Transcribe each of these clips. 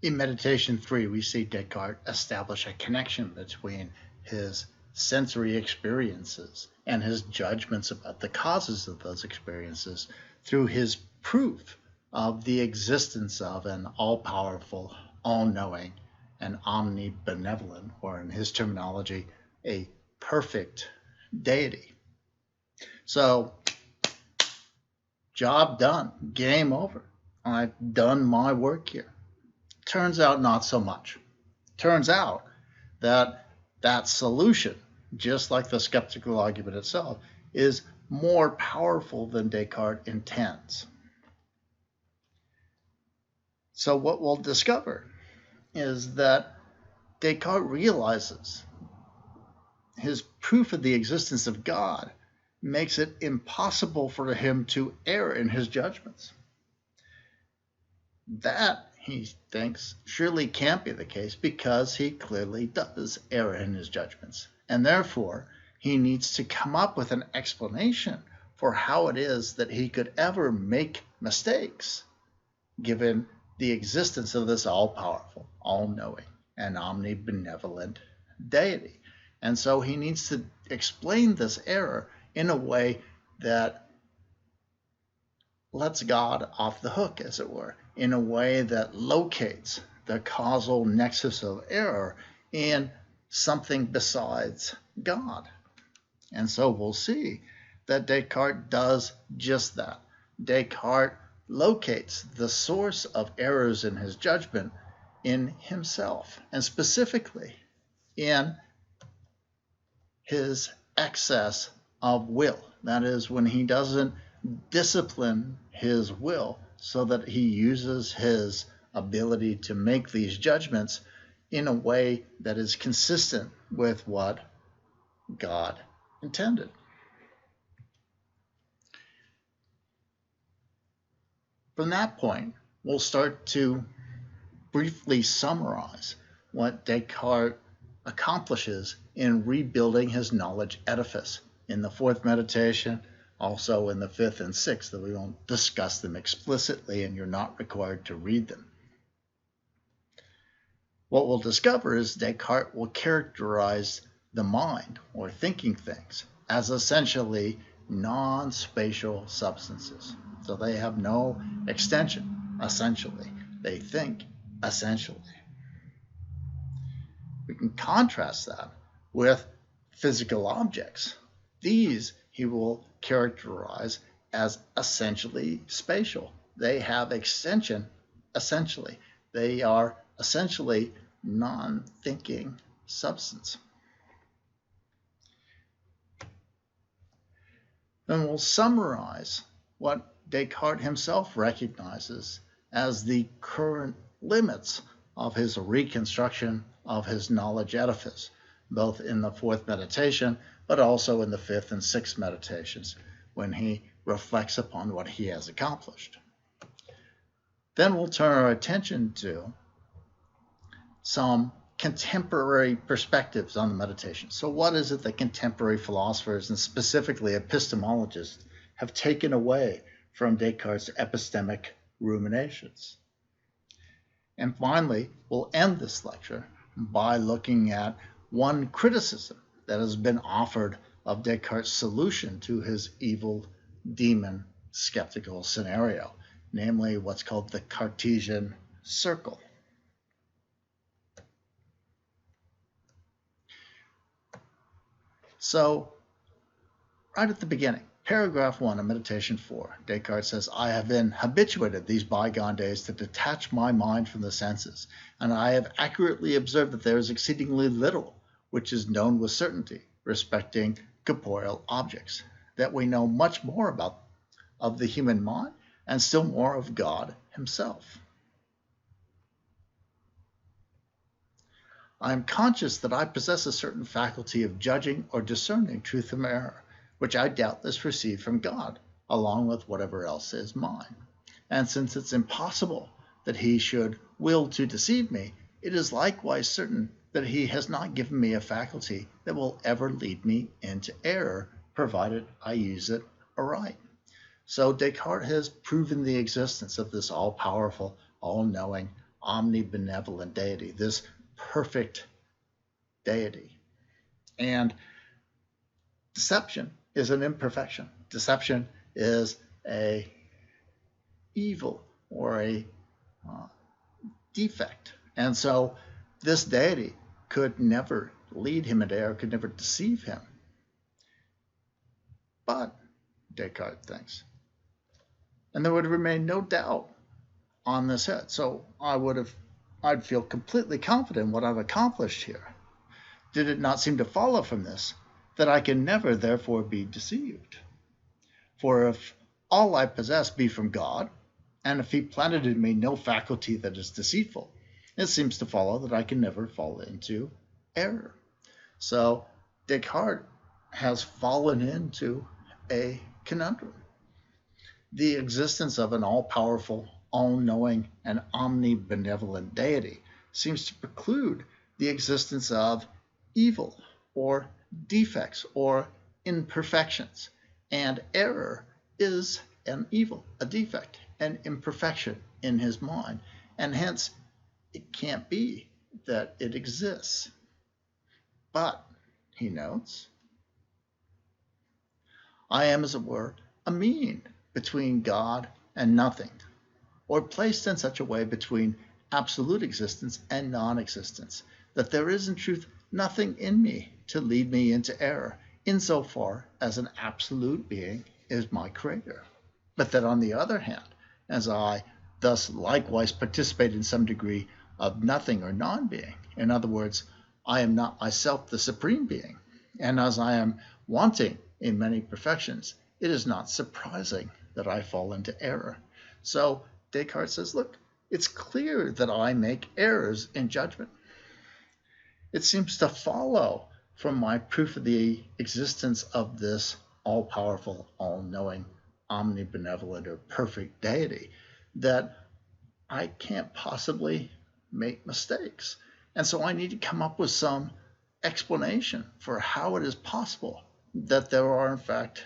In meditation 3, we see Descartes establish a connection between his sensory experiences and his judgments about the causes of those experiences through his proof of the existence of an all-powerful, all-knowing, and omnibenevolent, or in his terminology, a perfect deity. So, job done, game over. I've done my work here. Turns out not so much. Turns out that that solution, just like the skeptical argument itself, is more powerful than Descartes intends. So what we'll discover is that Descartes realizes his proof of the existence of God makes it impossible for him to err in his judgments. That, he thinks, surely can't be the case because he clearly does err in his judgments. And therefore, he needs to come up with an explanation for how it is that he could ever make mistakes, given the existence of this all-powerful, all-knowing, and omnibenevolent deity. And so he needs to explain this error in a way that lets God off the hook, as it were, in a way that locates the causal nexus of error in something besides God. And so we'll see that Descartes does just that. Descartes locates the source of errors in his judgment in himself, and specifically in his excess of will. That is, when he doesn't discipline his will so that he uses his ability to make these judgments in a way that is consistent with what God intended. From that point, we'll start to briefly summarize what Descartes accomplishes in rebuilding his knowledge edifice in the fourth meditation, also in the fifth and sixth, that we won't discuss them explicitly and you're not required to read them. What we'll discover is Descartes will characterize the mind, or thinking things, as essentially non-spatial substances. So they have no extension, essentially. They think, essentially. We can contrast that with physical objects. These he will characterize as essentially spatial. They have extension, essentially. They are essentially non-thinking substance. Then we'll summarize what Descartes himself recognizes as the current limits of his reconstruction of his knowledge edifice, both in the fourth meditation, but also in the fifth and sixth meditations, when he reflects upon what he has accomplished. Then we'll turn our attention to some contemporary perspectives on the meditation. So what is it that contemporary philosophers, and specifically epistemologists, have taken away from Descartes' epistemic ruminations? And finally, we'll end this lecture by looking at one criticism that has been offered of Descartes' solution to his evil demon skeptical scenario, namely what's called the Cartesian circle. So, right at the beginning, paragraph 1 of Meditation 4, Descartes says, I have been habituated these bygone days to detach my mind from the senses, and I have accurately observed that there is exceedingly little which is known with certainty respecting corporeal objects, that we know much more about of the human mind, and still more of God himself. I am conscious that I possess a certain faculty of judging or discerning truth from error, which I doubtless receive from God, along with whatever else is mine. And since it's impossible that he should will to deceive me, it is likewise certain that he has not given me a faculty that will ever lead me into error, provided I use it aright. So Descartes has proven the existence of this all-powerful, all-knowing, omnibenevolent deity, this perfect deity. And deception is an imperfection. Deception is a evil or a defect. And so this deity could never lead him into error, could never deceive him. But, Descartes thinks, and there would remain no doubt on this head. So I'd feel completely confident in what I've accomplished here. Did it not seem to follow from this that I can never therefore be deceived? For if all I possess be from God, and if he planted in me no faculty that is deceitful, it seems to follow that I can never fall into error. So Descartes has fallen into a conundrum. The existence of an all-powerful, all-knowing, and omnibenevolent deity seems to preclude the existence of evil or defects or imperfections. And error is an evil, a defect, an imperfection in his mind. And hence, it can't be that it exists. But, he notes, I am, as it were, a mean between God and nothing, or placed in such a way between absolute existence and non-existence, that there is in truth nothing in me to lead me into error, insofar as an absolute being is my creator. But that on the other hand, as I thus likewise participate in some degree of nothing or non-being, in other words, I am not myself the supreme being, and as I am wanting in many perfections, it is not surprising that I fall into error. So Descartes says, look, it's clear that I make errors in judgment. It seems to follow from my proof of the existence of this all-powerful, all-knowing, omnibenevolent, or perfect deity that I can't possibly make mistakes. And so I need to come up with some explanation for how it is possible that there are, in fact,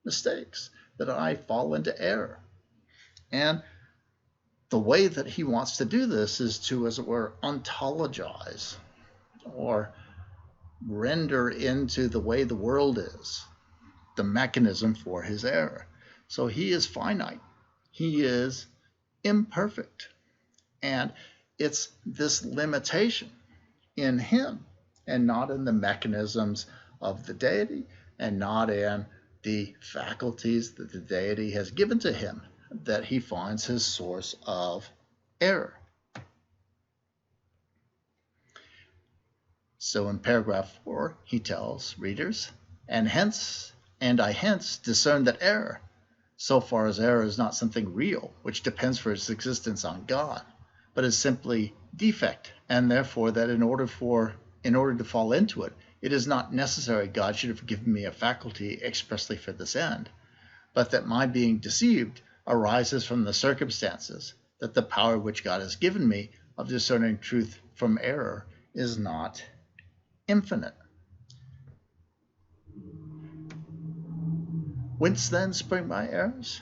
mistakes, that I fall into error. And the way that he wants to do this is to, as it were, ontologize or render into the way the world is the mechanism for his error. So he is finite. He is imperfect. And it's this limitation in him and not in the mechanisms of the deity and not in the faculties that the deity has given to him that he finds his source of error. So in paragraph 4, he tells readers, and I hence discern that error, so far as error is not something real, which depends for its existence on God, but is simply defect, and therefore that in order to fall into it, it is not necessary God should have given me a faculty expressly for this end, but that my being deceived arises from the circumstances that the power which God has given me of discerning truth from error is not infinite. Whence then spring my errors?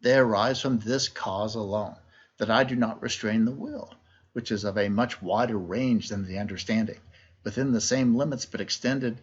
They arise from this cause alone, that I do not restrain the will, which is of a much wider range than the understanding, within the same limits but extended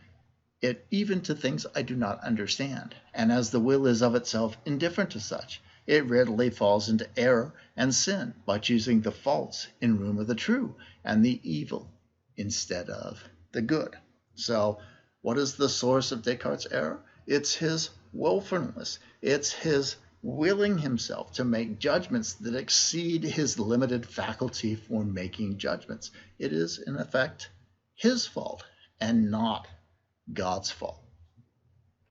it even to things I do not understand. And as the will is of itself indifferent to such, it readily falls into error and sin by choosing the false in room of the true and the evil instead of the good. So what is the source of Descartes' error? It's his willfulness. It's his willing himself to make judgments that exceed his limited faculty for making judgments. It is, in effect, his fault and not God's fault.